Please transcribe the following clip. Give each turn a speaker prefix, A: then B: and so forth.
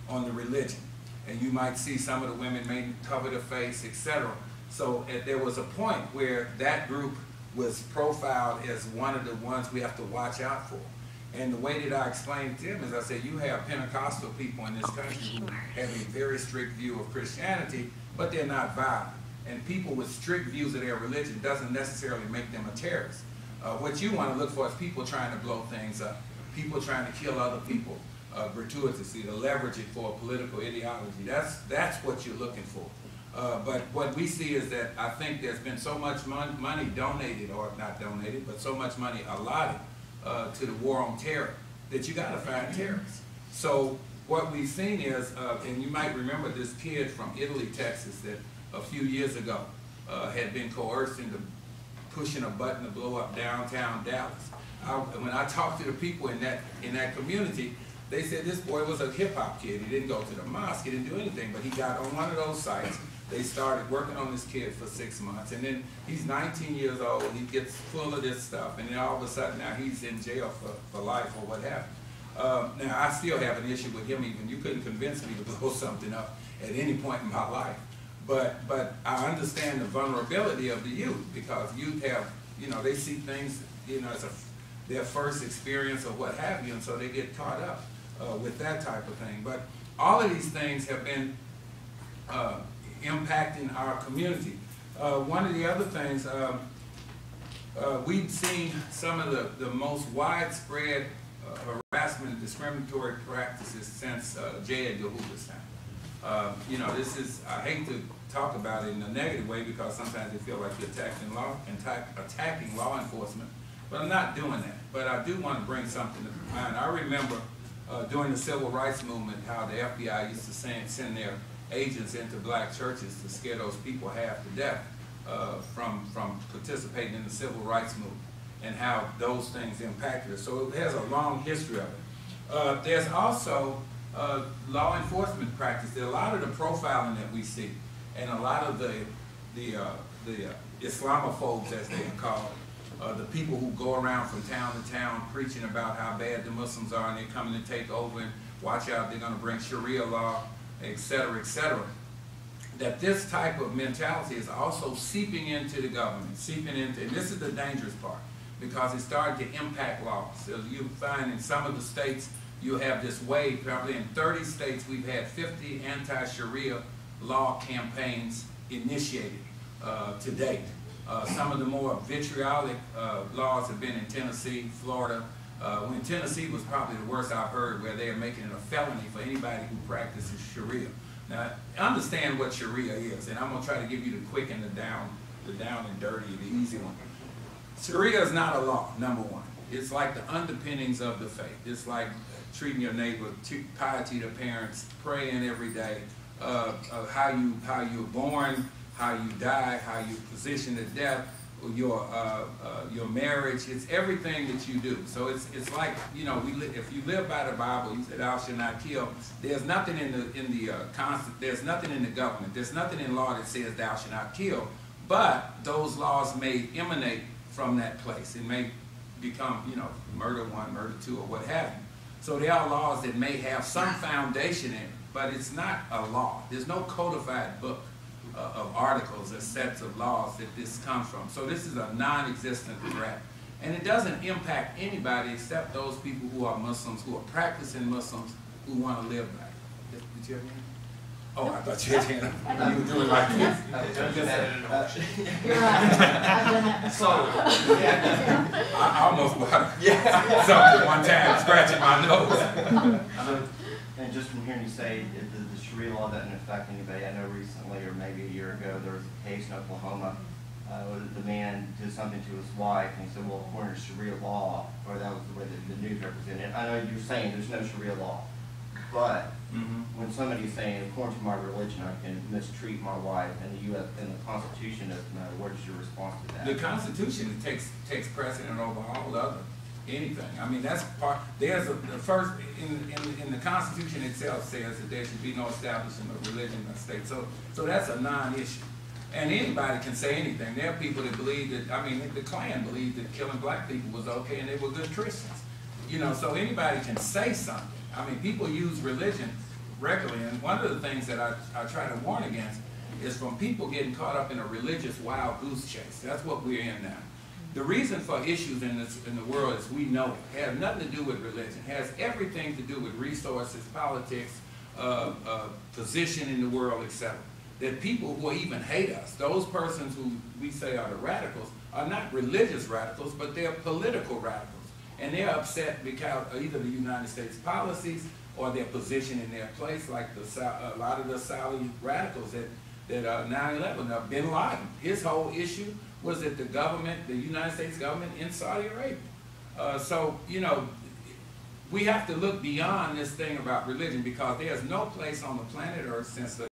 A: on the religion. And you might see some of the women may cover their face, etc. So there was a point where that group was profiled as one of the ones we have to watch out for. And the way that I explained to them is I said, you have Pentecostal people in this country who have a very strict view of Christianity, but they're not violent. And people with strict views of their religion doesn't necessarily make them a terrorist. What you want to look for is people trying to blow things up, people trying to kill other people gratuitously, to leverage it for a political ideology. That's what you're looking for. But what we see is that I think there's been so much money donated, or not donated, but so much money allotted to the war on terror that you got to find terrorists. So what we've seen is, and you might remember this kid from Italy, Texas, that a few years ago had been coerced into pushing a button to blow up downtown Dallas. When I talked to the people in that community, they said this boy was a hip-hop kid. He didn't go to the mosque, he didn't do anything, but he got on one of those sites. They started working on this kid for 6 months, and then he's 19 years old, he gets full of this stuff, and then all of a sudden now he's in jail for life or what have you. Now I still have an issue with him even. You couldn't convince me to blow something up at any point in my life. But I understand the vulnerability of the youth, because youth have, they see things, as their first experience or what have you, and so they get caught up with that type of thing. But all of these things have been impacting our community. One of the other things, we've seen some of the most widespread harassment and discriminatory practices since J. Edgar Hoover's time. This is, I hate to talk about it in a negative way, because sometimes they feel like you're attacking law enforcement, but I'm not doing that. But I do want to bring something to mind. I remember during the Civil Rights Movement how the FBI used to send their agents into black churches to scare those people half to death from participating in the Civil Rights Movement, and how those things impacted us. So it has a long history of it. There's also law enforcement practice. There are a lot of the profiling that we see, and a lot of the Islamophobes, as they are called, the people who go around from town to town preaching about how bad the Muslims are and they're coming to take over, and watch out, they're going to bring Sharia law, etc., etc. That this type of mentality is also seeping into the government, and this is the dangerous part, because it started to impact laws. So you find in some of the states, you have this wave. Probably in 30 states, we've had 50 anti-Sharia law campaigns initiated to date. Some of the more vitriolic laws have been in Tennessee, Florida. When Tennessee was probably the worst I've heard, where they are making it a felony for anybody who practices Sharia. Now, understand what Sharia is, and I'm going to try to give you the quick and the down and dirty, the easy one. Sharia is not a law, number one. It's like the underpinnings of the faith. It's like treating your neighbor, piety to parents, praying every day, how you're born, how you die, how you position to death, your marriage. It's everything that you do. So it's like, if you live by the Bible, you say thou shalt not kill. There's nothing there's nothing in the government. There's nothing in law that says thou shalt not kill. But those laws may emanate from that place. It may become, murder one, murder two, or what have you. So there are laws that may have some foundation in it, but it's not a law. There's no codified book of articles or sets of laws that this comes from. So this is a non-existent threat. And it doesn't impact anybody except those people who are Muslims, who are practicing Muslims, who want to live by it. Did you have any? Oh, I thought you had hand. You were doing like this.
B: You're right.
A: So, I almost bought something one time, scratching my nose.
C: And just from hearing you say the Sharia law doesn't affect anybody, I know recently, or maybe a year ago, there was a case in Oklahoma where the man did something to his wife, and he said, well, according to Sharia law, or that was the way that the news represented it. I know you're saying there's no Sharia law, but when somebody's saying, according to my religion, I can mistreat my wife, and the U.S. and the Constitution doesn't matter, what is your response to that?
A: The Constitution takes precedent over all other anything. I mean, that's part. There's the first in the Constitution itself says that there should be no establishment of religion in the state. So that's a non-issue. And anybody can say anything. There are people that believe that. I mean, the Klan believed that killing black people was okay, and they were good Christians. So anybody can say something. I mean, people use religion regularly, and one of the things that I try to warn against is from people getting caught up in a religious wild goose chase. That's what we're in now. The reason for issues in the world, as we know it, has nothing to do with religion. It has everything to do with resources, politics, position in the world, etc. That people who even hate us, those persons who we say are the radicals, are not religious radicals, but they're political radicals. And they're upset because of either the United States policies or their position in their place, like a lot of the Saudi radicals that 9/11, Bin Laden, his whole issue was that the government, the United States government in Saudi Arabia. So, you know, we have to look beyond this thing about religion, because there's no place on the planet Earth since the